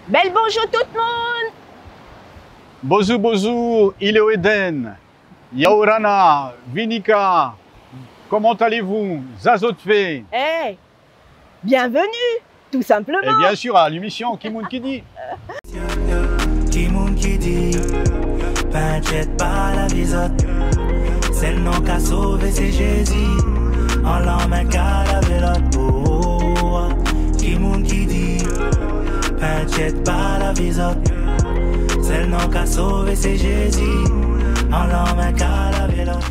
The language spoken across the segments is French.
Bel bonjour tout le monde. Bonjour, bonjour, Ilo Eden, Yaorana, Vinica, comment allez-vous? Zazotfe. Eh, bienvenue, tout simplement. Et bien sûr à l'émission Kimoun qui dit. Kimoun qui dit, t'inquiète pas la visote, c'est le nom qu'a sauvé, c'est Jésus, en l'emmène qu'à la vélote. Oh, Kimoun qui dit, t'inquiète pas la visote, c'est le nom qu'a sauvé, c'est Jésus, en l'emmène qu'à la vélote.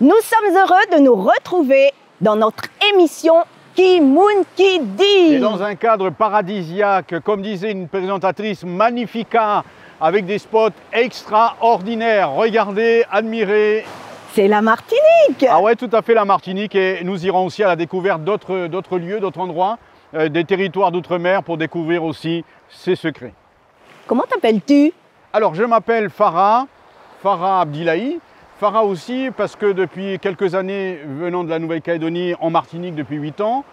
Nous sommes heureux de nous retrouver dans notre émission Kimoun qui dit. Et dans un cadre paradisiaque, comme disait une présentatrice, magnifica, avec des spots extraordinaires. Regardez, admirez. C'est la Martinique. Ah ouais, tout à fait, la Martinique. Et nous irons aussi à la découverte d'autres lieux, d'autres endroits, des territoires d'outre-mer pour découvrir aussi ses secrets. Comment t'appelles-tu? Alors, je m'appelle Farah Abdillahi. Farah aussi parce que depuis quelques années, venant de la Nouvelle-Calédonie en Martinique depuis 8 ans,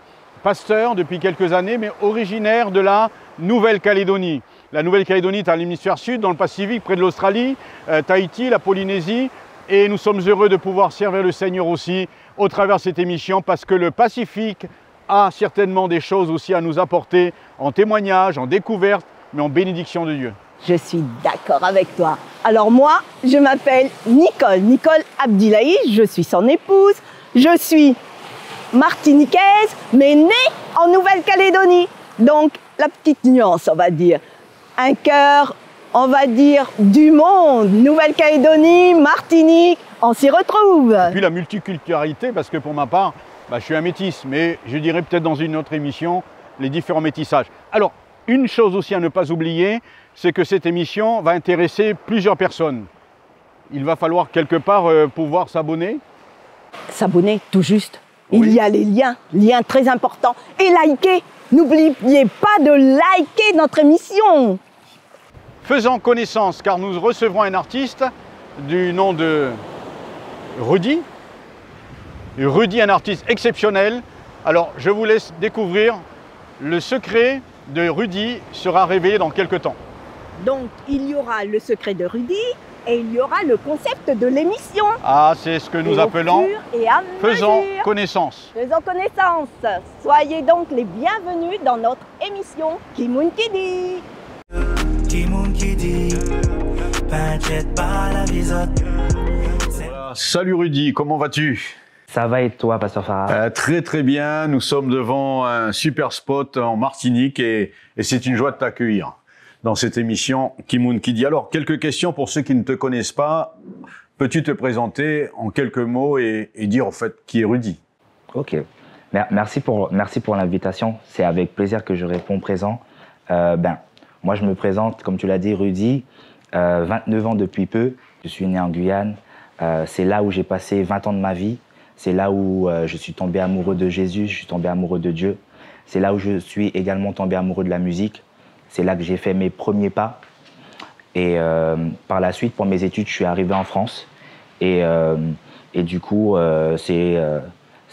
pasteur depuis quelques années, mais originaire de la Nouvelle-Calédonie. La Nouvelle-Calédonie est à l'hémisphère sud, dans le Pacifique, près de l'Australie, Tahiti, la Polynésie. Et nous sommes heureux de pouvoir servir le Seigneur aussi au travers de cette émission parce que le Pacifique a certainement des choses aussi à nous apporter en témoignage, en découverte, mais en bénédiction de Dieu. Je suis d'accord avec toi. Alors moi, je m'appelle Nicole Abdillahi, je suis son épouse, je suis martiniquaise, mais née en Nouvelle-Calédonie. Donc, la petite nuance, on va dire. Un cœur, on va dire, du monde. Nouvelle-Calédonie, Martinique, on s'y retrouve. Puis la multiculturalité, parce que pour ma part, je suis un métis, mais je dirais peut-être dans une autre émission, les différents métissages. Alors, une chose aussi à ne pas oublier, c'est que cette émission va intéresser plusieurs personnes. Il va falloir quelque part pouvoir s'abonner. S'abonner, tout juste. Oui. Il y a les liens très importants. Et liker, n'oubliez pas de liker notre émission. Faisons connaissance, car nous recevrons un artiste du nom de Rudy. Rudy, un artiste exceptionnel. Alors, je vous laisse découvrir le secret de Rudy sera révélé dans quelques temps. Donc, il y aura le secret de Rudy et il y aura le concept de l'émission. Ah, c'est ce que nous appelons Faisons connaissance. Faisons connaissance. Soyez donc les bienvenus dans notre émission Kimoun qui dit. Kimoun qui dit, t'inquiète pas la visote. Voilà. Salut Rudy, comment vas-tu? Ça va et toi, Pasteur Farah? Très bien, nous sommes devant un super spot en Martinique et c'est une joie de t'accueillir dans cette émission Kimoun qui dit. Alors, quelques questions pour ceux qui ne te connaissent pas. Peux-tu te présenter en quelques mots et dire en fait qui est Rudy? Ok, merci pour l'invitation. C'est avec plaisir que je réponds présent. Moi, je me présente, comme tu l'as dit, Rudy, 29 ans depuis peu. Je suis né en Guyane. C'est là où j'ai passé 20 ans de ma vie. C'est là où je suis tombé amoureux de Jésus, je suis tombé amoureux de Dieu. C'est là où je suis également tombé amoureux de la musique. C'est là que j'ai fait mes premiers pas. Et par la suite, pour mes études, je suis arrivé en France. Et du coup, c'est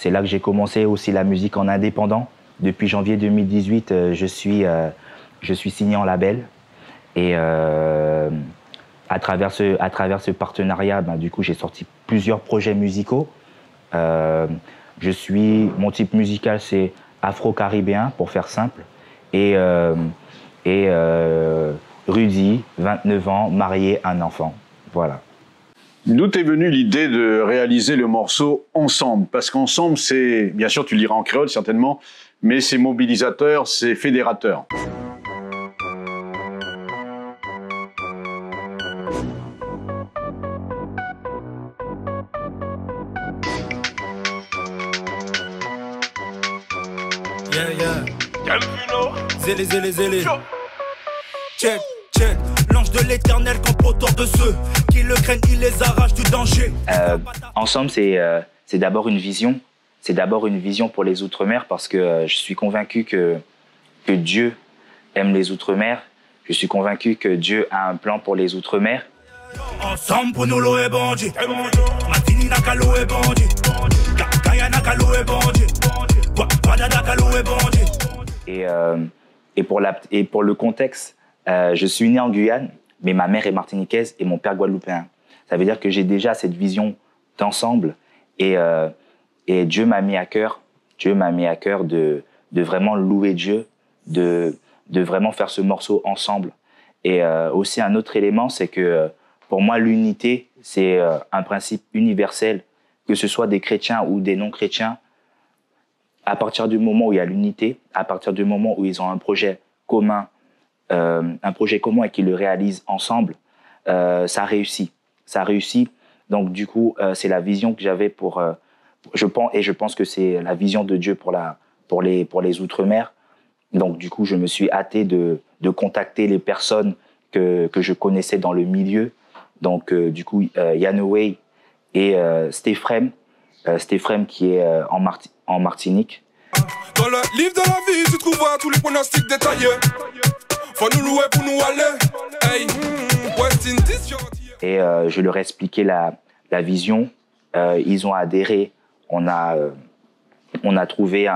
là que j'ai commencé aussi la musique en indépendant. Depuis janvier 2018, je suis signé en label. Et à travers ce partenariat, du coup, j'ai sorti plusieurs projets musicaux. Mon type musical, c'est afro-caribéen, pour faire simple. Et Rudy, 29 ans, marié, un enfant. Voilà. D'où t'est venue l'idée de réaliser le morceau Ensemble? Parce qu'Ensemble, c'est, bien sûr, tu le liras en créole certainement, mais c'est mobilisateur, c'est fédérateur. Zélé. Check. L'ange de l'éternel campe autour de ceux qui le craignent, il les arrache du danger. Ensemble, c'est d'abord une vision. C'est d'abord une vision pour les Outre-mer parce que je suis convaincu que Dieu aime les Outre-mer. Je suis convaincu que Dieu a un plan pour les Outre-mer. Ensemble pour nous l'eau est bandit. Matini naka l'eau est bandit. Kaya naka l'eau est bandit. Wada naka l'eau est bandit. Et pour le contexte, je suis né en Guyane, mais ma mère est martiniquaise et mon père guadeloupéen. Ça veut dire que j'ai déjà cette vision d'ensemble et Dieu m'a mis à cœur de vraiment louer Dieu, de vraiment faire ce morceau ensemble. Et aussi un autre élément, c'est que pour moi, l'unité, c'est un principe universel, que ce soit des chrétiens ou des non-chrétiens. À partir du moment où il y a l'unité, à partir du moment où ils ont un projet commun et qu'ils le réalisent ensemble, ça réussit. Ça réussit. Donc du coup, c'est la vision que j'avais je pense que c'est la vision de Dieu pour les Outre-mer. Donc du coup, je me suis hâté de contacter les personnes que je connaissais dans le milieu. Donc du coup, Yanoway et Stéphane qui est en Martinique. Dans le livre de la vie, tu trouveras tous les pronostics détaillés. Faut nous louer pour nous aller. Hey, West Indies, et je leur ai expliqué la vision. Ils ont adhéré. On a trouvé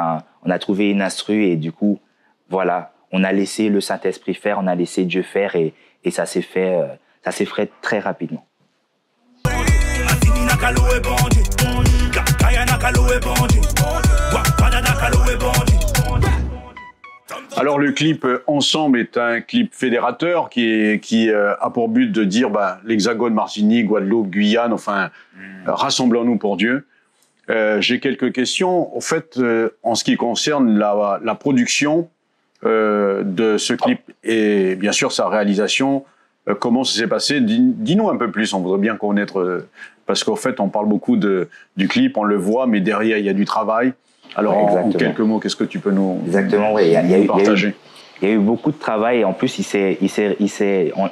une instru et du coup, voilà, on a laissé le Saint-Esprit faire, on a laissé Dieu faire et ça s'est fait très rapidement. Alors le clip Ensemble est un clip fédérateur qui a pour but de dire l'Hexagone, Martinique, Guadeloupe, Guyane, enfin rassemblons-nous pour Dieu. J'ai quelques questions. En fait, en ce qui concerne la production de ce clip et bien sûr sa réalisation, comment ça s'est passé? Dis-nous un peu plus, on voudrait bien connaître, parce qu'en fait on parle beaucoup du clip, on le voit, mais derrière il y a du travail. Alors en quelques mots, qu'est-ce que tu peux nous partager? Il y a eu beaucoup de travail et en plus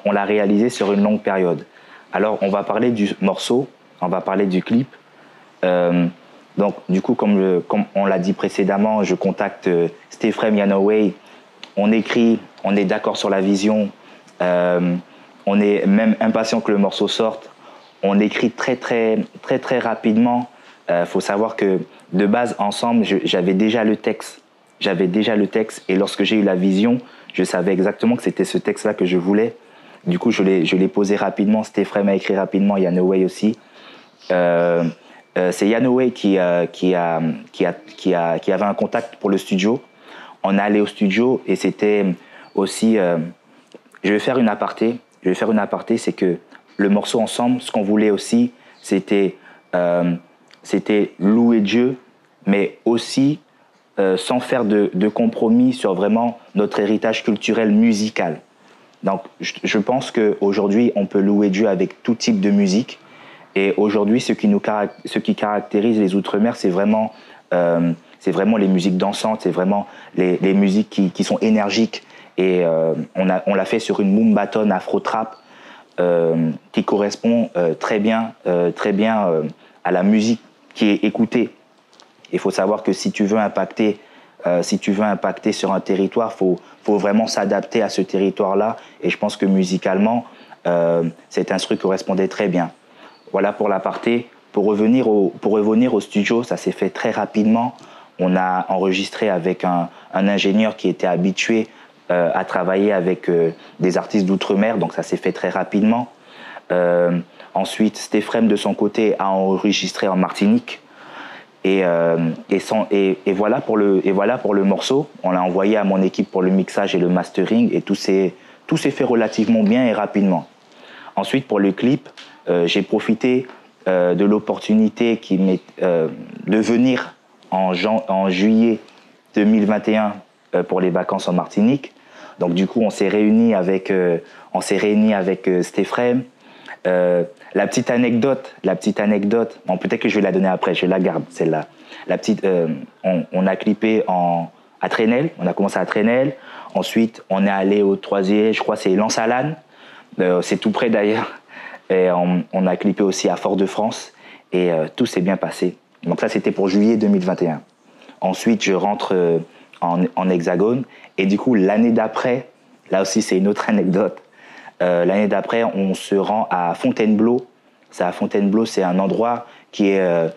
on l'a réalisé sur une longue période. Alors on va parler du morceau, on va parler du clip. Donc du coup, comme on l'a dit précédemment, je contacte Stéphane Yanoway. On écrit, on est d'accord sur la vision, on est même impatient que le morceau sorte. On écrit très rapidement. Faut savoir que de base, ensemble, j'avais déjà le texte. Et lorsque j'ai eu la vision, je savais exactement que c'était ce texte-là que je voulais. Du coup, je l'ai posé rapidement. Stéphane m'a écrit rapidement, Yanoway aussi. C'est Yanoway qui avait un contact pour le studio. On est allé au studio et c'était aussi... je vais faire une aparté, c'est que le morceau Ensemble, ce qu'on voulait aussi, c'était louer Dieu, mais aussi sans faire de compromis sur vraiment notre héritage culturel musical. Donc, je pense qu'aujourd'hui, on peut louer Dieu avec tout type de musique. Et aujourd'hui, ce qui caractérise les Outre-mer, c'est vraiment les musiques dansantes, c'est vraiment les musiques qui sont énergiques. Et on l'a fait sur une Moombaton Afro-Trap qui correspond très bien à la musique qui est écoutée. Il faut savoir que si tu veux impacter sur un territoire, faut vraiment s'adapter à ce territoire-là. Et je pense que musicalement, cet instru correspondait très bien. Voilà pour l'aparté. Pour revenir au studio, ça s'est fait très rapidement. On a enregistré avec un ingénieur qui était habitué à travailler avec des artistes d'outre-mer, donc ça s'est fait très rapidement. Ensuite, Stéphane, de son côté, a enregistré en Martinique. Et voilà pour le morceau. On l'a envoyé à mon équipe pour le mixage et le mastering, et tout s'est fait relativement bien et rapidement. Ensuite, pour le clip, j'ai profité de l'opportunité de venir en juillet 2021 pour les vacances en Martinique. Donc du coup, on s'est réunis avec Stéphane. La petite anecdote, bon, peut-être que je vais la donner après, je la garde celle-là. On a clippé à Trenel, on a commencé à Trenel. Ensuite, on est allé au troisième, je crois c'est Lens-Alane, c'est tout près d'ailleurs. Et on a clippé aussi à Fort-de-France et tout s'est bien passé. Donc ça, c'était pour juillet 2021. Ensuite, je rentre en Hexagone et du coup, l'année d'après, là aussi, c'est une autre anecdote. L'année d'après, on se rend à Fontainebleau. C'est un endroit qui est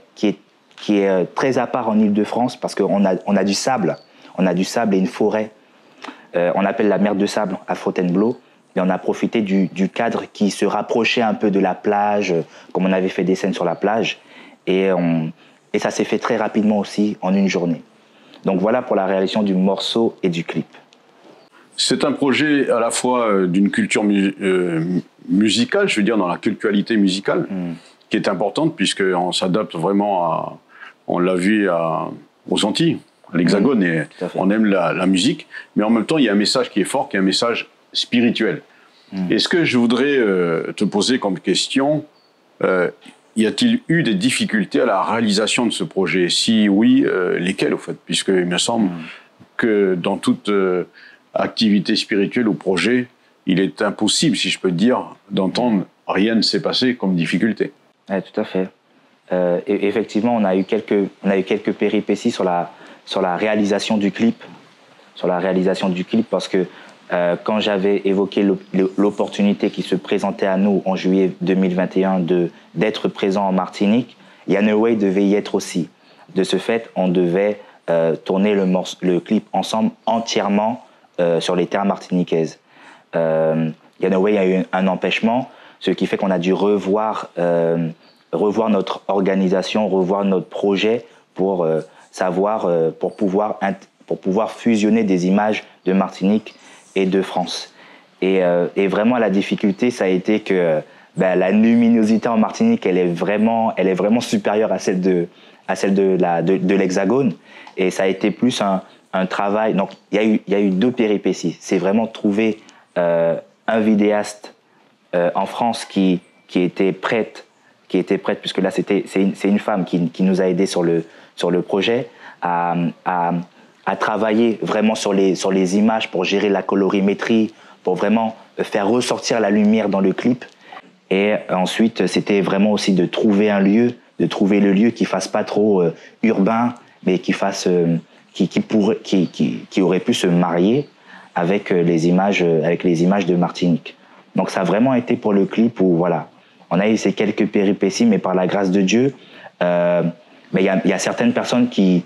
très à part en Île-de-France parce qu'on a du sable. On a du sable et une forêt. on appelle la mer de sable à Fontainebleau. Et on a profité du cadre qui se rapprochait un peu de la plage, comme on avait fait des scènes sur la plage. Et ça s'est fait très rapidement aussi, en une journée. Donc voilà pour la réalisation du morceau et du clip. C'est un projet à la fois d'une culture musicale, je veux dire dans la culturalité musicale, qui est importante puisqu'on s'adapte vraiment à, on l'a vu aux Antilles, à l'Hexagone, et on aime la musique, mais en même temps il y a un message qui est fort, qui est un message spirituel. Et ce que je voudrais te poser comme question, y a-t-il eu des difficultés à la réalisation de ce projet? Si oui, lesquelles au fait? Puisqu'il me semble que dans toute activité spirituelle ou projet, il est impossible, si je peux dire, d'entendre rien ne s'est passé comme difficulté. Ouais, tout à fait. Et effectivement, on a eu quelques péripéties sur la réalisation du clip. Sur la réalisation du clip, parce que quand j'avais évoqué l'opportunité qui se présentait à nous en juillet 2021 d'être présent en Martinique, Yanaway devait y être aussi. De ce fait, on devait tourner le clip ensemble entièrement sur les terres martiniquaises. Yanaway a eu un empêchement, ce qui fait qu'on a dû revoir notre organisation, revoir notre projet pour pour pouvoir fusionner des images de Martinique et de France. Et vraiment, la difficulté, ça a été que la luminosité en Martinique, elle est vraiment supérieure à celle de l'Hexagone. Et ça a été plus un travail. Donc, il y a eu deux péripéties. C'est vraiment trouver un vidéaste en France qui était prête, puisque là, c'est une femme qui nous a aidés sur le projet, à travailler vraiment sur les images pour gérer la colorimétrie, pour vraiment faire ressortir la lumière dans le clip. Et ensuite, c'était vraiment aussi de trouver le lieu qui fasse pas trop urbain, mais qui aurait pu se marier avec les images de Martinique. Donc ça a vraiment été pour le clip où voilà, on a eu ces quelques péripéties, mais par la grâce de Dieu, il y a certaines personnes qui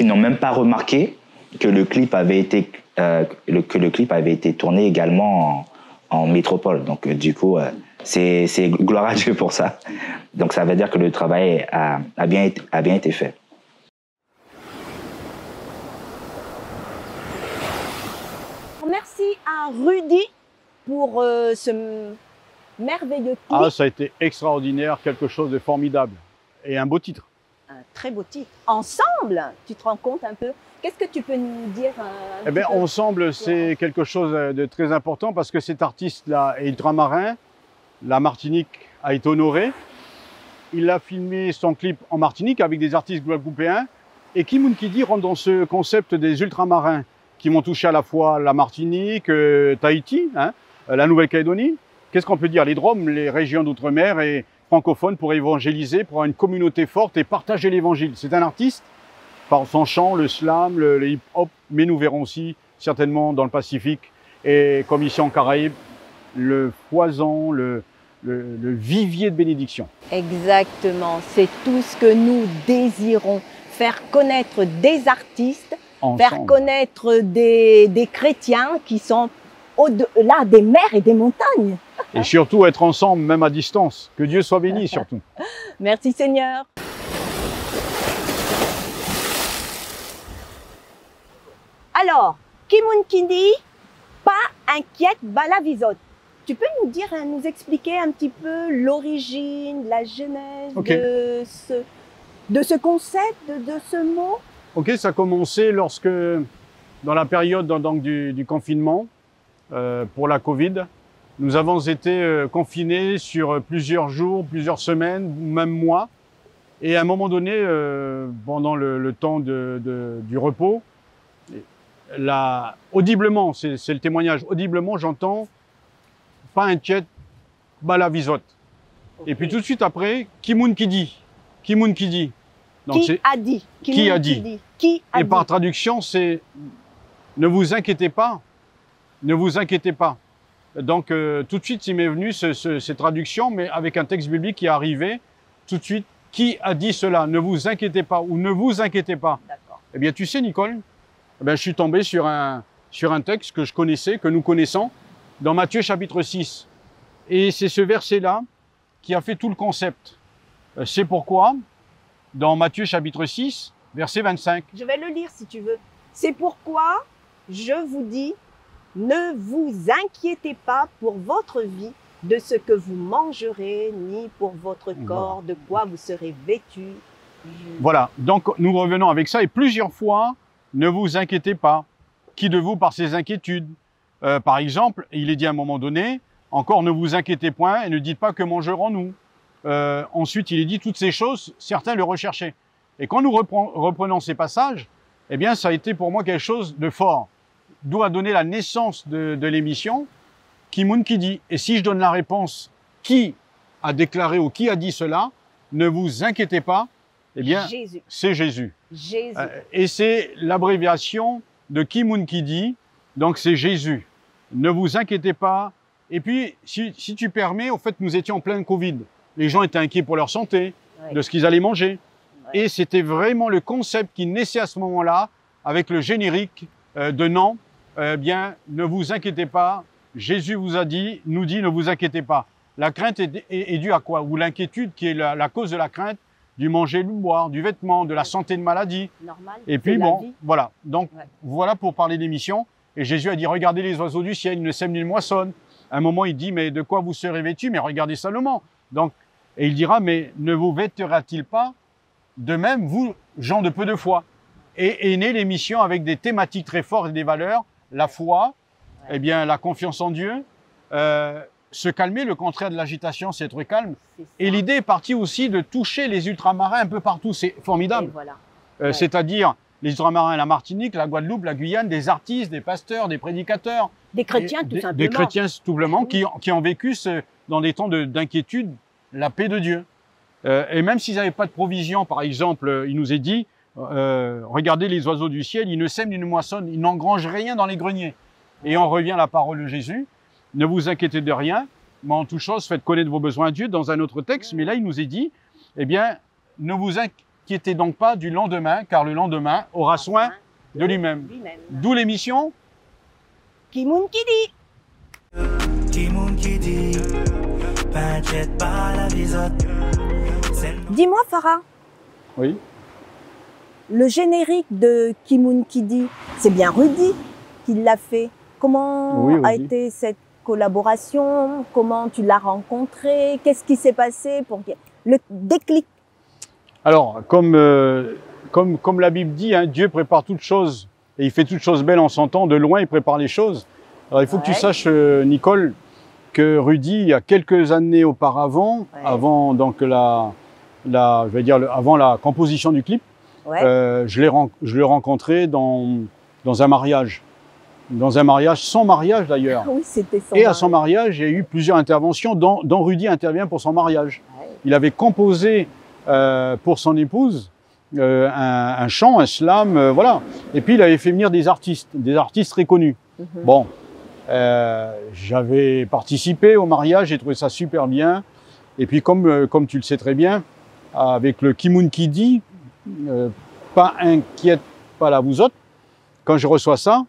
n'ont même pas remarqué que le clip avait été tourné également en métropole. Donc du coup, c'est gloire à Dieu pour ça. Donc ça veut dire que le travail a bien été fait. Merci à Rudy pour ce merveilleux clip. Ah, ça a été extraordinaire, quelque chose de formidable. Et un beau titre. Un très beau titre. Ensemble, tu te rends compte un peu? Qu'est-ce que tu peux nous dire Eh bien, Ensemble, c'est quelque chose de très important parce que cet artiste-là est ultramarin. La Martinique a été honorée. Il a filmé son clip en Martinique avec des artistes guadeloupéens. Et Kim Unkidi rentre dans ce concept des ultramarins qui vont toucher à la fois la Martinique, Tahiti, la Nouvelle-Calédonie. Qu'est-ce qu'on peut dire? Les Drom, les régions d'outre-mer et francophones pour évangéliser, pour avoir une communauté forte et partager l'évangile. C'est un artiste par son chant, le slam, le hip-hop, mais nous verrons aussi certainement dans le Pacifique et comme ici en Caraïbes, le foison, le vivier de bénédiction. Exactement, c'est tout ce que nous désirons, faire connaître des artistes, ensemble. Faire connaître des chrétiens qui sont au-delà des mers et des montagnes. Et surtout être ensemble, même à distance. Que Dieu soit béni surtout. Merci Seigneur. Alors, Kim Unkidi, pas inquiète, balavisote. Tu peux nous expliquer un petit peu l'origine, la genèse de ce concept, de ce mot? Ok, ça a commencé lorsque, dans la période du confinement, pour la Covid, nous avons été confinés sur plusieurs jours, plusieurs semaines, même mois. Et à un moment donné, pendant le temps du repos, audiblement, c'est le témoignage, audiblement j'entends « pas inquiète, balavisote ». Et puis tout de suite après, Kim Unkidi. Kim Unkidi. Donc, qui a dit? Qui a dit? Et par traduction, c'est « ne vous inquiétez pas, ne vous inquiétez pas ». Donc tout de suite, il m'est venu cette traduction, mais avec un texte biblique qui est arrivé, tout de suite, qui a dit cela? Ne vous inquiétez pas ou ne vous inquiétez pas. Eh bien, tu sais, Nicole, ben, je suis tombé sur un texte que je connaissais, que nous connaissons, dans Matthieu chapitre 6. Et c'est ce verset-là qui a fait tout le concept. C'est pourquoi, dans Matthieu chapitre 6, verset 25. Je vais le lire si tu veux. C'est pourquoi je vous dis, ne vous inquiétez pas pour votre vie de ce que vous mangerez, ni pour votre corps, de quoi vous serez vêtus. Voilà, donc nous revenons avec ça et plusieurs fois, ne vous inquiétez pas. Qui de vous par ses inquiétudes? Par exemple, il est dit à un moment donné, encore ne vous inquiétez point et ne dites pas que mangerons-nous. Ensuite, il est dit toutes ces choses, certains le recherchaient. Et quand nous reprenons ces passages, eh bien, ça a été pour moi quelque chose de fort. D'où a donné la naissance de l'émission, Kimoun qui dit. Et si je donne la réponse, qui a déclaré ou qui a dit cela, ne vous inquiétez pas, eh bien, c'est Jésus. Jésus. Et c'est l'abréviation de Kimoun qui dit, donc c'est Jésus. Ne vous inquiétez pas. Et puis, si tu permets, en fait, nous étions en plein Covid. Les gens étaient inquiets pour leur santé, de ce qu'ils allaient manger. Et c'était vraiment le concept qui naissait à ce moment-là, avec le générique de non, bien, ne vous inquiétez pas. Jésus vous a dit, nous dit, ne vous inquiétez pas. La crainte est due à quoi? Ou l'inquiétude qui est la cause de la crainte, du manger, du boire, du vêtement, de la santé, de maladie. Normal. Et puis bon, voilà. Donc voilà pour parler d'émission. Et Jésus a dit, regardez les oiseaux du ciel, ils ne sèment ni ne moissonnent. À un moment, il dit, mais de quoi vous serez vêtus? Mais regardez Salomon. Donc, et il dira, mais ne vous vêtera-t-il pas de même, vous, gens de peu de foi? Et est née l'émission avec des thématiques très fortes et des valeurs, la foi, eh bien, la confiance en Dieu, se calmer, le contraire de l'agitation, c'est être calme. Et l'idée est partie aussi de toucher les ultramarins un peu partout, c'est formidable. Voilà. C'est-à-dire les ultramarins, la Martinique, la Guadeloupe, la Guyane, des artistes, des pasteurs, des prédicateurs. Des chrétiens, tout simplement. Des chrétiens, tout simplement, qui ont vécu dans des temps d'inquiétude la paix de Dieu. Et même s'ils n'avaient pas de provision, par exemple, il nous est dit, regardez les oiseaux du ciel, ils ne sèment ni ne moissonnent, ils n'engrangent rien dans les greniers. Et on revient à la parole de Jésus, ne vous inquiétez de rien, mais en toute chose, faites connaître vos besoins à Dieu dans un autre texte. Mais là, il nous est dit, eh bien, ne vous inquiétez donc pas du lendemain, car le lendemain aura soin de lui-même. D'où l'émission Kimoun qui dit. Kimoun qui dit, t'inquiète pas la visote. Dis-moi, Farah. Oui. Le générique de Kimoun qui dit, c'est bien Rudy qui l'a fait. Comment a été cette collaboration? Comment tu l'as rencontré? Qu'est-ce qui s'est passé pour le déclic? Alors, comme la Bible dit, hein, Dieu prépare toutes choses et il fait toutes choses belles en son temps. De loin, il prépare les choses. Alors, il faut que tu saches, Nicole, que Rudy, il y a quelques années auparavant, avant donc avant la composition du clip, je l'ai rencontré dans un mariage. Dans un mariage, son mariage d'ailleurs. Oui, c'était son Et à son mariage, il y a eu plusieurs interventions dont Rudy intervient pour son mariage. Il avait composé pour son épouse un chant, un slam, voilà. Et puis il avait fait venir des artistes très connus. Bon, j'avais participé au mariage, j'ai trouvé ça super bien. Et puis comme tu le sais très bien, avec le Kimoun qui dit, pas inquiète pas la vous autres, quand je reçois ça,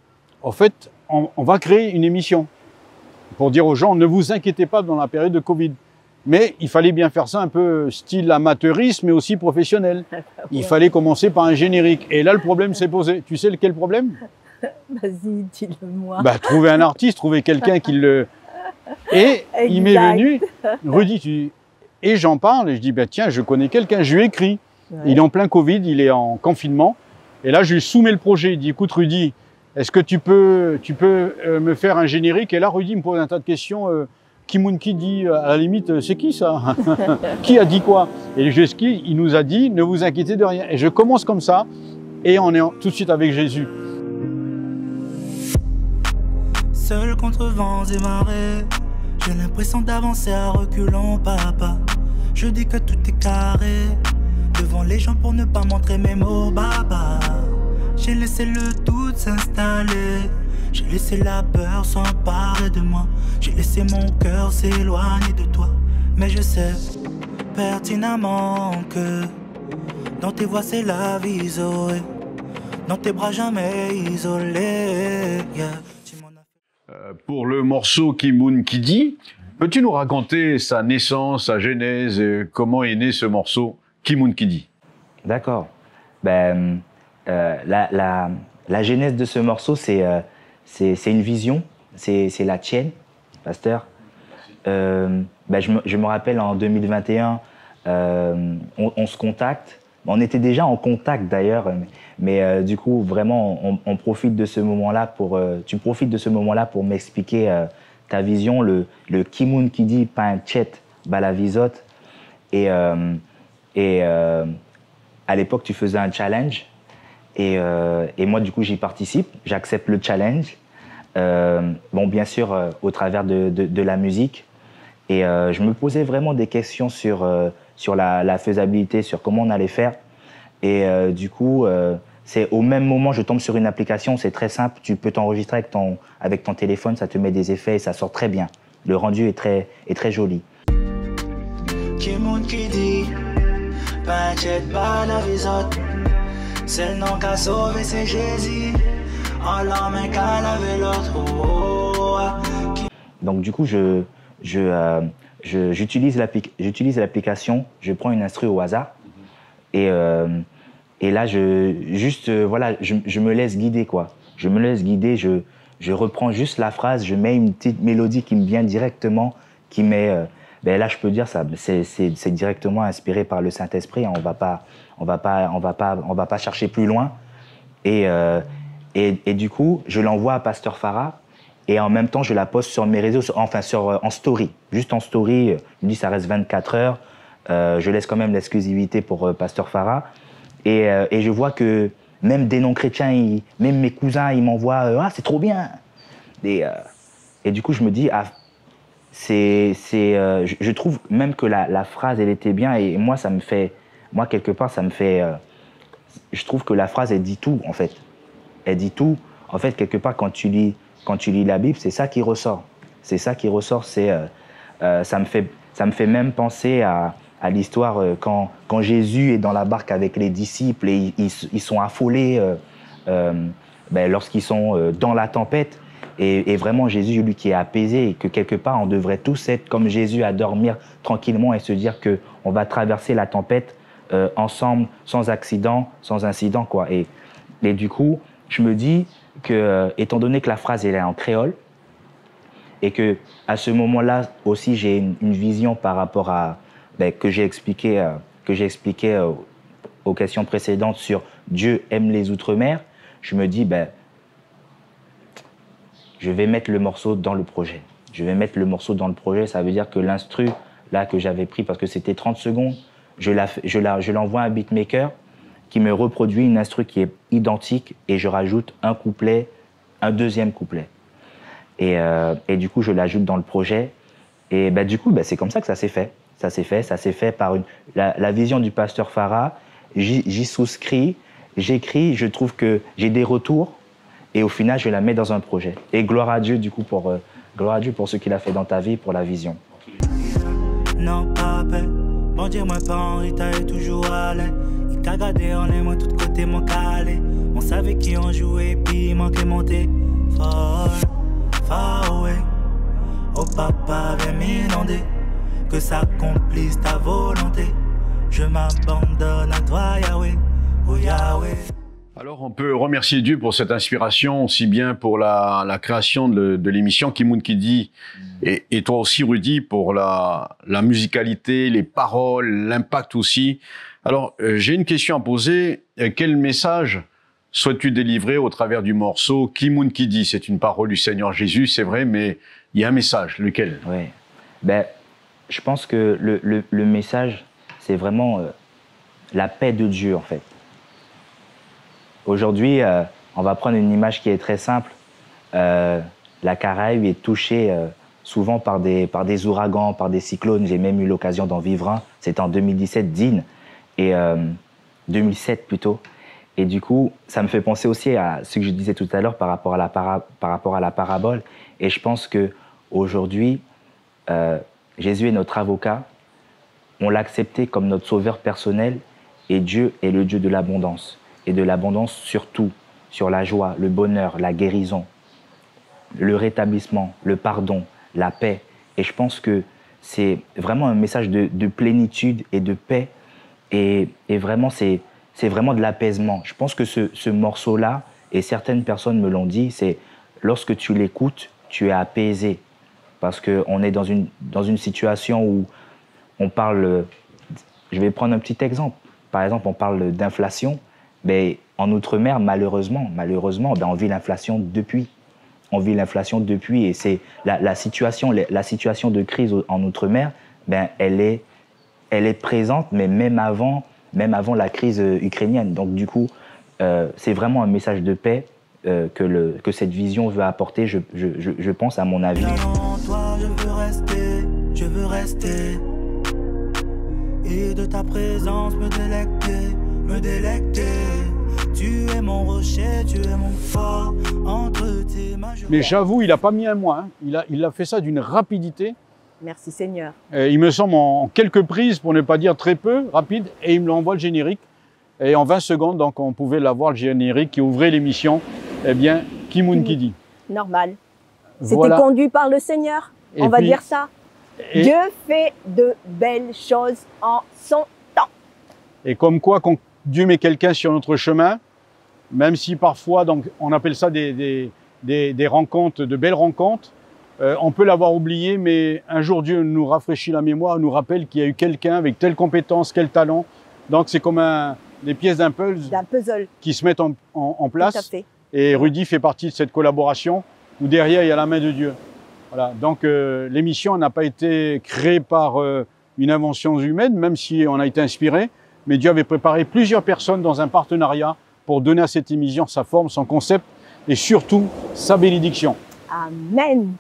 en fait, on va créer une émission pour dire aux gens, ne vous inquiétez pas dans la période de Covid. Mais il fallait bien faire ça un peu style amateurisme, mais aussi professionnel. Il fallait commencer par un générique. Et là, le problème s'est posé. Tu sais quel problème? Vas-y, dis-le-moi. Bah, trouver un artiste, trouver quelqu'un qui le... Et il m'est venu, Rudy, et j'en parle, et je dis, bah, tiens, je connais quelqu'un, je lui ai écrit. Il est en plein Covid, il est en confinement. Et là, je lui soumets le projet. Il dit, écoute, Rudy, est-ce que tu peux me faire un générique? Et là, Rudy me pose un tas de questions. Kimoun qui dit, à la limite, c'est qui ça? Qui a dit quoi? Et Jeski, il nous a dit, ne vous inquiétez de rien. Et je commence comme ça, et on est tout de suite avec Jésus. Seul contre vents et marées, j'ai l'impression d'avancer à reculons, papa. Je dis que tout est carré, devant les gens pour ne pas montrer mes mots, baba. J'ai laissé le doute s'installer, j'ai laissé la peur s'emparer de moi, j'ai laissé mon cœur s'éloigner de toi. Mais je sais pertinemment que dans tes voix c'est la vie, Zoé. dans tes bras jamais isolé. Yeah. Pour le morceau Kimoun Kidi, peux-tu nous raconter sa naissance, sa genèse, comment est né ce morceau Kimoun Kidi? D'accord. Ben, la genèse de ce morceau, c'est une vision, c'est la tienne, pasteur. Ben, je me rappelle en 2021, on se contacte. On était déjà en contact d'ailleurs, mais du coup, vraiment, on profite de ce moment-là pour. Tu profites de ce moment-là pour m'expliquer ta vision, le Kimoun Kidi Panchet Balavizot. Et à l'époque, tu faisais un challenge. Et moi, du coup, j'y participe. J'accepte le challenge. Bon, bien sûr, au travers de la musique. Et je me posais vraiment des questions sur la faisabilité, sur comment on allait faire. Et du coup, c'est au même moment, je tombe sur une application, c'est très simple, tu peux t'enregistrer avec ton téléphone, ça te met des effets et ça sort très bien. Le rendu est très joli. Kimoun Kidi, Panchet Balavizot, c'est le nom qu'a sauvé, c'est Jésus. En l'homme qu'a lavé l'autre. Donc du coup, j'utilise l'application, je prends une instru au hasard et là, voilà, je me laisse guider, quoi. Je me laisse guider, je reprends juste la phrase, je mets une petite mélodie qui me vient directement, qui met... ben là, je peux dire ça, c'est directement inspiré par le Saint-Esprit, hein, on va pas chercher plus loin. Et du coup, je l'envoie à Pasteur Farah et en même temps, je la poste sur mes réseaux, en story. Juste en story, je me dis ça reste 24 heures. Je laisse quand même l'exclusivité pour Pasteur Farah. Et je vois que même des non-chrétiens, même mes cousins, ils m'envoient « Ah, c'est trop bien !» Et du coup, je me dis « Ah, je trouve même que la phrase, elle était bien et moi, quelque part, ça me fait... je trouve que la phrase, elle dit tout, en fait. Elle dit tout. En fait, quelque part, quand tu lis la Bible, c'est ça qui ressort. C'est ça qui ressort. Ça me fait même penser à l'histoire quand Jésus est dans la barque avec les disciples et ils sont affolés lorsqu'ils sont dans la tempête. Et vraiment, Jésus, lui qui est apaisé et que quelque part, on devrait tous être comme Jésus à dormir tranquillement et se dire qu'on va traverser la tempête ensemble, sans accident, sans incident, quoi. Et du coup, je me dis que, étant donné que la phrase elle est en créole, et que à ce moment-là aussi j'ai une vision par rapport à que j'ai expliqué aux questions précédentes sur Dieu aime les outre-mer, je me dis je vais mettre le morceau dans le projet. Je vais mettre le morceau dans le projet, ça veut dire que l'instru là que j'avais pris parce que c'était 30 secondes, je l'envoie à un beatmaker qui me reproduit une instru qui est identique et je rajoute un couplet, un deuxième couplet. Et du coup, je l'ajoute dans le projet. Et du coup, c'est comme ça que ça s'est fait. Ça s'est fait par la vision du pasteur Farah. J'y souscris, j'écris, je trouve que j'ai des retours. Et au final, je la mets dans un projet. Et gloire à Dieu, du coup, pour ce qu'il a fait dans ta vie, pour la vision. Non, pas bon Dieu, moi, pas Henri, t'as toujours allé. T'as gardé en les moi tout côté mon calé. On savait qui on jouait puis il manquait monter. Far away. Oh papa viens m'inonder. Que s'accomplisse ta volonté. Je m'abandonne à toi Yahweh. Oh Yahweh. Alors on peut remercier Dieu pour cette inspiration, aussi bien pour la création de l'émission Kimoun Kidi et toi aussi Rudy pour la musicalité, les paroles, l'impact aussi. Alors, j'ai une question à poser. Quel message souhaites-tu délivrer au travers du morceau Kimoun Kidi? C'est une parole du Seigneur Jésus, c'est vrai, mais il y a un message. Lequel? Oui. Je pense que le message, c'est vraiment la paix de Dieu, en fait. Aujourd'hui, on va prendre une image qui est très simple. La Caraïbe est touchée souvent par des ouragans, par des cyclones. J'ai même eu l'occasion d'en vivre un. C'était en 2017, Dean. Et 2007 plutôt. Et du coup, ça me fait penser aussi à ce que je disais tout à l'heure par rapport à la parabole. Et je pense qu'aujourd'hui, Jésus est notre avocat. On l'a accepté comme notre sauveur personnel et Dieu est le Dieu de l'abondance. et de l'abondance sur tout, sur la joie, le bonheur, la guérison, le rétablissement, le pardon, la paix. Et je pense que c'est vraiment un message de plénitude et de paix. Et vraiment, c'est vraiment de l'apaisement. Je pense que ce morceau-là, et certaines personnes me l'ont dit, c'est lorsque tu l'écoutes, tu es apaisé. Parce qu'on est dans une situation où on parle... Je vais prendre un petit exemple. Par exemple, on parle d'inflation. Mais en Outre-mer, malheureusement, ben on vit l'inflation depuis. On vit l'inflation depuis. Et c'est la situation de crise en Outre-mer, ben elle est présente, mais même avant la crise ukrainienne. Donc du coup, c'est vraiment un message de paix que cette vision veut apporter, je pense, à mon avis. Toi, je veux rester. Et de ta présence me délecter. Tu es mon rocher, tu es mon fort. Entre tes mains, Mais j'avoue, il n'a pas mis un mois. Hein. Il a fait ça d'une rapidité. Merci Seigneur. Il me semble en quelques prises, pour ne pas dire très peu, rapide, et il me l'envoie le générique. Et en 20 secondes, donc, on pouvait l'avoir, le générique qui ouvrait l'émission. Eh bien, Kimoun Kidi. Normal. C'était Voilà. conduit par le Seigneur, Et on va puis- dire ça. Et- Dieu fait de belles choses en son temps. Et comme quoi, quand Dieu met quelqu'un sur notre chemin, même si parfois, donc, on appelle ça des rencontres, de belles rencontres, on peut l'avoir oublié, mais un jour Dieu nous rafraîchit la mémoire, nous rappelle qu'il y a eu quelqu'un avec telle compétence, quel talent. Donc c'est comme des pièces d'un puzzle qui se mettent en tout à place. fait. Et Rudy fait partie de cette collaboration où derrière il y a la main de Dieu. Voilà. Donc l'émission n'a pas été créée par une invention humaine, même si on a été inspiré, mais Dieu avait préparé plusieurs personnes dans un partenariat pour donner à cette émission sa forme, son concept et surtout sa bénédiction. Amen.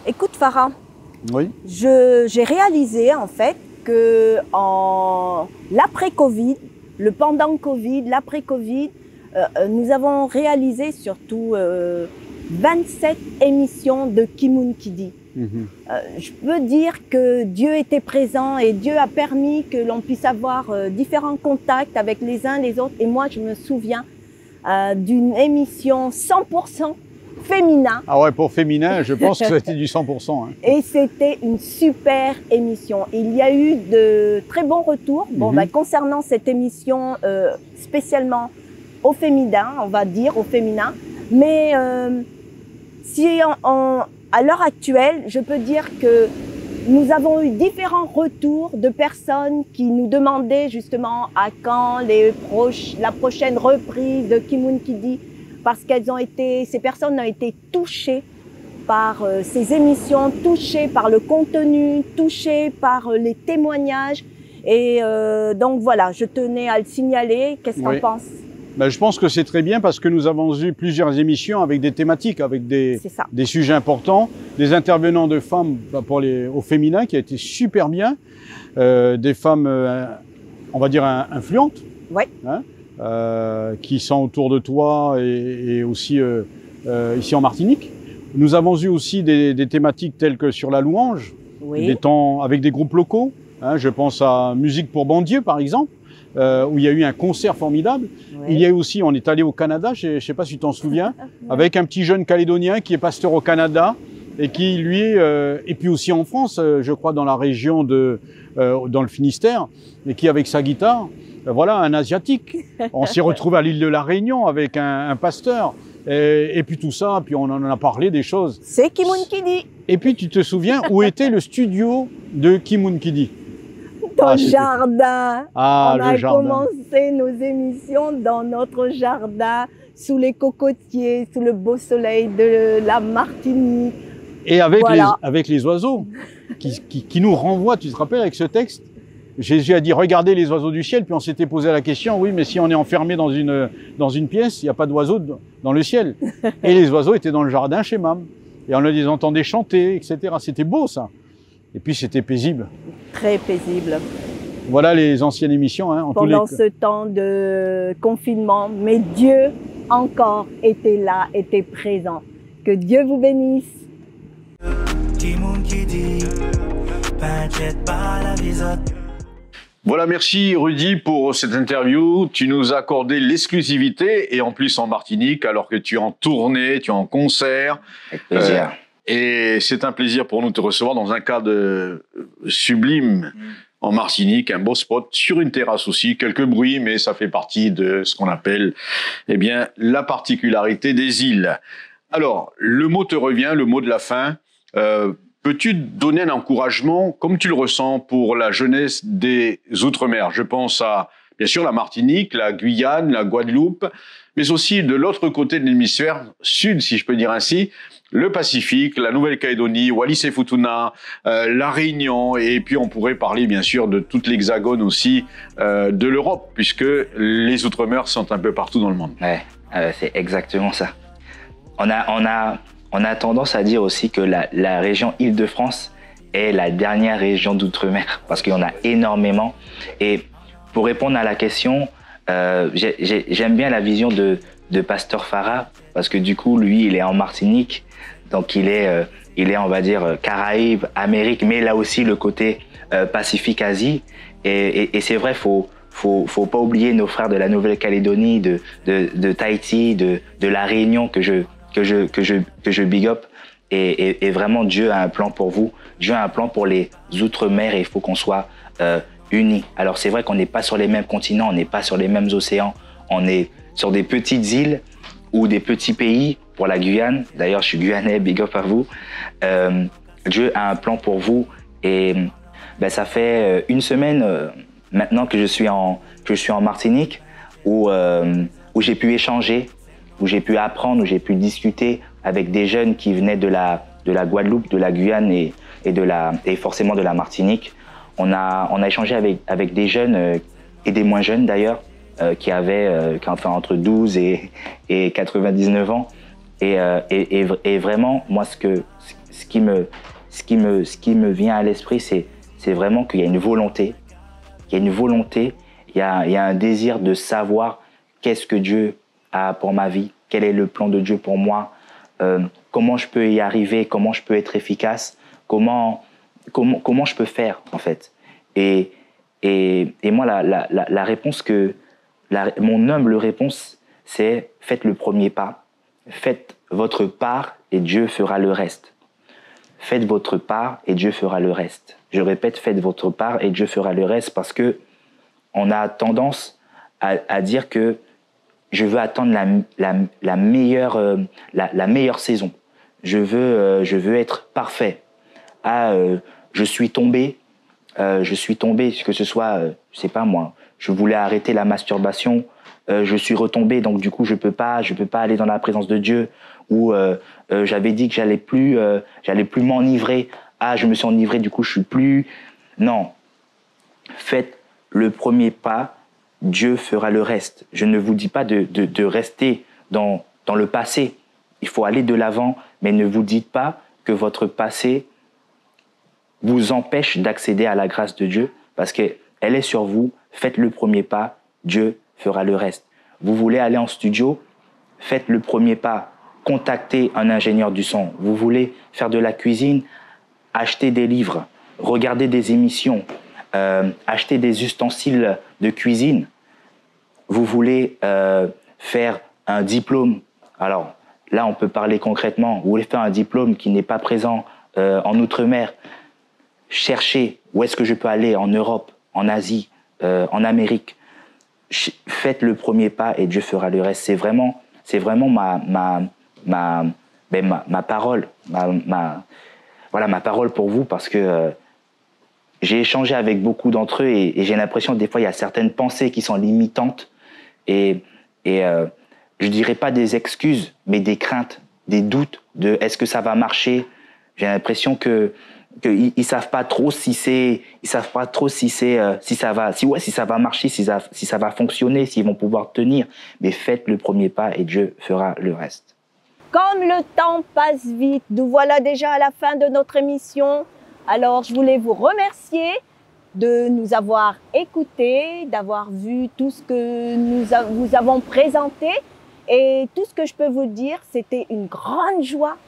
Écoute Farah, Oui. j'ai réalisé en fait que en l'après-Covid, le pendant Covid, l'après-Covid, nous avons réalisé surtout 27 émissions de Kimoun Kidi. Je peux dire que Dieu était présent et Dieu a permis que l'on puisse avoir différents contacts avec les uns les autres. Et moi, je me souviens d'une émission 100% féminin. Ah ouais, pour féminin, je pense que c'était du 100%. Hein. Et c'était une super émission. Il y a eu de très bons retours. Bon, concernant cette émission, spécialement au féminin, on va dire au féminin. Mais si à l'heure actuelle, je peux dire que nous avons eu différents retours de personnes qui nous demandaient justement à quand la prochaine reprise de Kimoun Kidi, parce ces personnes ont été touchées par ces émissions, touchées par le contenu, touchées par les témoignages. Et donc voilà, je tenais à le signaler. Qu'est-ce qu'on pense ? Ben, je pense que c'est très bien parce que nous avons eu plusieurs émissions avec des thématiques, avec des sujets importants, des intervenants de femmes au féminin qui a été super bien, des femmes, on va dire, influentes, hein, qui sont autour de toi et aussi ici en Martinique. Nous avons eu aussi des thématiques telles que sur la louange, des temps avec des groupes locaux. Hein, je pense à Musique pour Bon Dieu, par exemple. Où il y a eu un concert formidable. Il y a eu aussi, on est allé au Canada, je ne sais pas si tu t'en souviens, avec un petit jeune Calédonien qui est pasteur au Canada et qui, lui, et puis aussi en France, je crois dans la région dans le Finistère, et qui, avec sa guitare, voilà, un Asiatique. On s'est retrouvé à l'île de la Réunion avec un pasteur. Et puis tout ça, puis on en a parlé des choses. C'est Kimoun Kidi. Et puis tu te souviens où était le studio de Kimoun Kidi? Dans le jardin. On a jardin. commencé nos émissions dans notre jardin, sous les cocotiers, sous le beau soleil de la Martinique. Et avec, avec les oiseaux qui nous renvoient, tu te rappelles avec ce texte, Jésus a dit regardez les oiseaux du ciel, puis on s'était posé la question, oui mais si on est enfermé dans une pièce, il n'y a pas d'oiseaux dans le ciel. Et les oiseaux étaient dans le jardin chez Mam. Et on les entendait chanter, etc. C'était beau ça. Et puis c'était paisible. Très paisible. Voilà les anciennes émissions. Hein, pendant ce temps de confinement, mais Dieu encore était là, était présent. Que Dieu vous bénisse. Kimoun Kidi, T'inquiète pas, la visote. Voilà, merci Rudy pour cette interview. Tu nous as accordé l'exclusivité et en plus en Martinique, alors que tu es en tournée, tu es en concert. Avec plaisir. Et c'est un plaisir pour nous de te recevoir dans un cadre sublime en Martinique, un beau spot sur une terrasse aussi, quelques bruits, mais ça fait partie de ce qu'on appelle, eh bien, la particularité des îles. Alors, le mot te revient, le mot de la fin. Peux-tu donner un encouragement, comme tu le ressens, pour la jeunesse des Outre-mer? Je pense à, bien sûr, la Martinique, la Guyane, la Guadeloupe, mais aussi de l'autre côté de l'hémisphère sud, si je peux dire ainsi, le Pacifique, la Nouvelle-Calédonie, Wallis-et-Futuna, la Réunion, et puis on pourrait parler, bien sûr, de toute l'hexagone aussi de l'Europe, puisque les Outre-mer sont un peu partout dans le monde. Ouais, c'est exactement ça. On a tendance à dire aussi que la région Île-de-France est la dernière région d'outre-mer parce qu'il y en a énormément. Et pour répondre à la question, j'aime bien la vision de Pasteur Farah parce que du coup, lui, il est en Martinique, donc il est on va dire, Caraïbes, Amérique, mais là aussi le côté Pacifique-Asie. Et c'est vrai, faut pas oublier nos frères de la Nouvelle-Calédonie, de Tahiti, de la Réunion que je big up et vraiment Dieu a un plan pour vous. Dieu a un plan pour les Outre-mer et il faut qu'on soit unis. Alors c'est vrai qu'on n'est pas sur les mêmes continents, on n'est pas sur les mêmes océans, on est sur des petites îles ou des petits pays. Pour la Guyane, d'ailleurs je suis guyanais, big up à vous. Dieu a un plan pour vous et ben, ça fait une semaine maintenant que je suis en Martinique où j'ai pu échanger, où j'ai pu apprendre, où j'ai pu discuter avec des jeunes qui venaient de la Guadeloupe, de la Guyane et forcément de la Martinique. On a échangé avec des jeunes et des moins jeunes d'ailleurs, qui avaient entre 12 et 99 ans. Et vraiment, moi, ce qui me vient à l'esprit, c'est vraiment qu'il y a une volonté. Il y a un désir de savoir qu'est-ce que Dieu a pour ma vie, quel est le plan de Dieu pour moi, comment je peux y arriver, comment je peux être efficace, comment je peux faire en fait. Et moi la réponse mon humble réponse, c'est faites le premier pas, faites votre part et Dieu fera le reste. Faites votre part et Dieu fera le reste. Je répète, faites votre part et Dieu fera le reste parce que on a tendance à dire que je veux attendre la meilleure saison. Je veux être parfait. Je suis tombé, que ce soit, je sais pas moi, je voulais arrêter la masturbation, je suis retombé, donc du coup je peux pas aller dans la présence de Dieu. Ou j'avais dit que j'allais plus m'enivrer. Je me suis enivré, du coup je suis plus. Non, faites le premier pas. Dieu fera le reste. Je ne vous dis pas de rester dans le passé. Il faut aller de l'avant, mais ne vous dites pas que votre passé vous empêche d'accéder à la grâce de Dieu, parce qu'elle est sur vous. Faites le premier pas, Dieu fera le reste. Vous voulez aller en studio, faites le premier pas, contactez un ingénieur du son. Vous voulez faire de la cuisine, achetez des livres, regardez des émissions, achetez des ustensiles de cuisine. Vous voulez faire un diplôme. Alors là, on peut parler concrètement. Vous voulez faire un diplôme qui n'est pas présent en Outre-mer. Cherchez où est-ce que je peux aller en Europe, en Asie, en Amérique. Faites le premier pas et Dieu fera le reste. C'est vraiment ma parole, ma parole pour vous, parce que j'ai échangé avec beaucoup d'entre eux et j'ai l'impression que des fois il y a certaines pensées qui sont limitantes et je dirais pas des excuses, mais des craintes, des doutes de est-ce que ça va marcher. J'ai l'impression qu'ils savent pas trop si ça va marcher, si ça va fonctionner, s'ils vont pouvoir tenir. Mais faites le premier pas et Dieu fera le reste. Comme le temps passe vite, nous voilà déjà à la fin de notre émission. Alors, je voulais vous remercier de nous avoir écoutés, d'avoir vu tout ce que nous avons présenté. Et tout ce que je peux vous dire, c'était une grande joie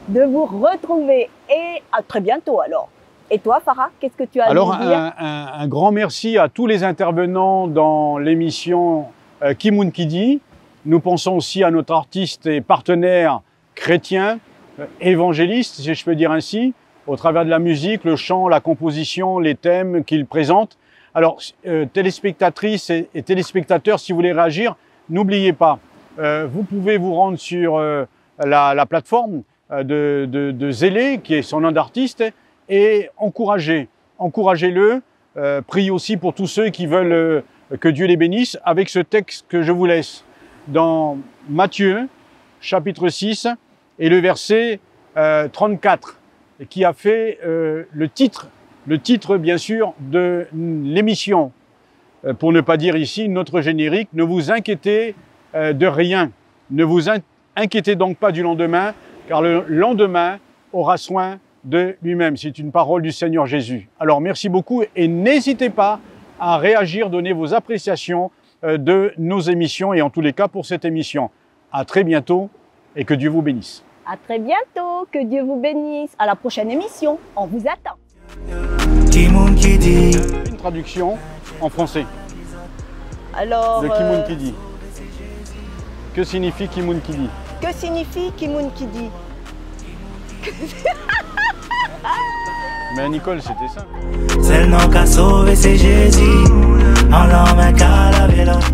de vous retrouver. Et à très bientôt alors. Et toi, Farah, qu'est-ce que tu as à Alors, nous dire? un grand merci à tous les intervenants dans l'émission Kimoun Kidi. Nous pensons aussi à notre artiste et partenaire chrétien, évangéliste, si je peux dire ainsi, au travers de la musique, le chant, la composition, les thèmes qu'il présente. Alors, téléspectatrices et téléspectateurs, si vous voulez réagir, n'oubliez pas, vous pouvez vous rendre sur la plateforme de Zélé, qui est son nom d'artiste, et encouragez-le. Priez aussi pour tous ceux qui veulent que Dieu les bénisse avec ce texte que je vous laisse dans Matthieu, chapitre 6, et le verset 34, qui a fait le titre bien sûr de l'émission, pour ne pas dire ici notre générique. Ne vous inquiétez de rien, ne vous inquiétez donc pas du lendemain, car le lendemain aura soin de lui-même. C'est une parole du Seigneur Jésus. Alors merci beaucoup et n'hésitez pas à réagir, donner vos appréciations de nos émissions et en tous les cas pour cette émission. À très bientôt et que Dieu vous bénisse. À très bientôt, que Dieu vous bénisse. À la prochaine émission, on vous attend. Kimoun Kidi. Une traduction en français Alors, de Kimoun Kidi. Que signifie Kimoun Kidi? que signifie Kimoun Kidi? Mais Nicole, c'était ça. C'est le nom qu'a sauvé, c'est Jésus. En l'homme qu'a lavé l'autre.